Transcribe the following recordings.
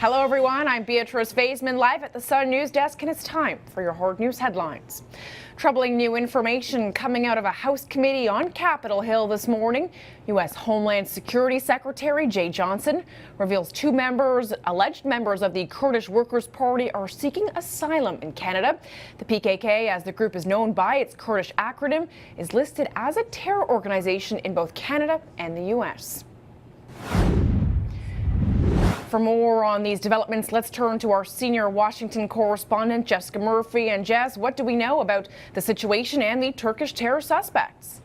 Hello everyone, I'm Beatrice Faisman live at the Sun News Desk, and it's time for your hard news headlines. Troubling new information coming out of a House committee on Capitol Hill this morning. U.S. Homeland Security Secretary Jay Johnson reveals two alleged members of the Kurdish Workers' Party are seeking asylum in Canada. The PKK, as the group is known by its Kurdish acronym, is listed as a terror organization in both Canada and the U.S. For more on these developments, let's turn to our senior Washington correspondent, Jessica Murphy. And Jess, what do we know about the situation and the Turkish terror suspects?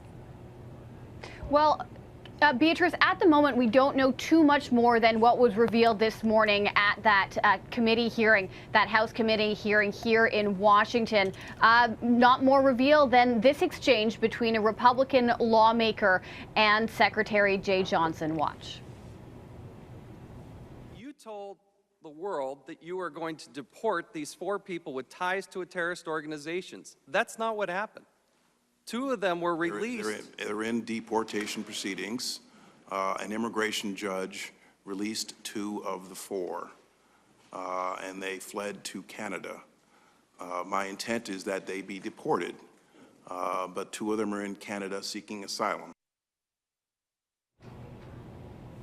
Well, Beatrice, at the moment, we don't know too much more than what was revealed this morning at that committee hearing, that House committee hearing here in Washington. Not more revealed than this exchange between a Republican lawmaker and Secretary Jay Johnson. Watch. Told the world that you are going to deport these 4 people with ties to a terrorist organizations. That's not what happened. 2 of them were released. They're in deportation proceedings. An immigration judge released 2 of the 4, and they fled to Canada. My intent is that they be deported, but 2 of them are in Canada seeking asylum.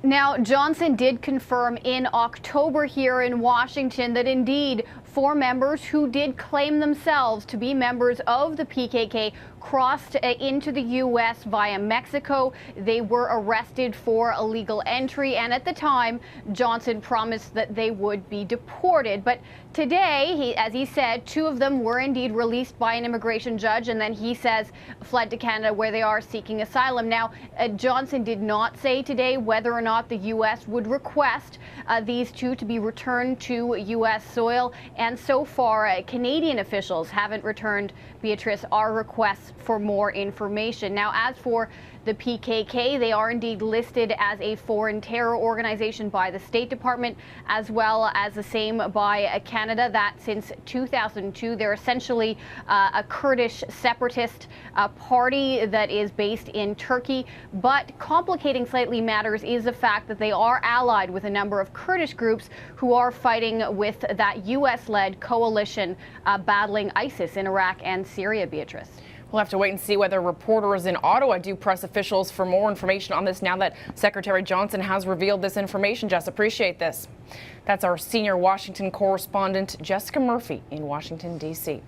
Now, Johnson did confirm in October here in Washington that indeed 4 members who did claim themselves to be members of the PKK crossed into the U.S. via Mexico. They were arrested for illegal entry, and at the time, Johnson promised that they would be deported. But today, as he said, 2 of them were indeed released by an immigration judge, and then he says fled to Canada, where they are seeking asylum. Now, Johnson did not say today whether or not the U.S. would request these 2 to be returned to U.S. soil. And so far, Canadian officials haven't returned, Beatrice, our requests for more information. Now, as for the PKK, they are indeed listed as a foreign terror organization by the State Department, as well as the same by Canada. That since 2002, they're essentially a Kurdish separatist party that is based in Turkey. But complicating slightly matters is the fact that they are allied with a number of Kurdish groups who are fighting with that U.S.-led coalition battling ISIS in Iraq and Syria, Beatrice. We'll have to wait and see whether reporters in Ottawa do press officials for more information on this now that Secretary Johnson has revealed this information. Jess, appreciate this. That's our senior Washington correspondent, Jessica Murphy in Washington, D.C.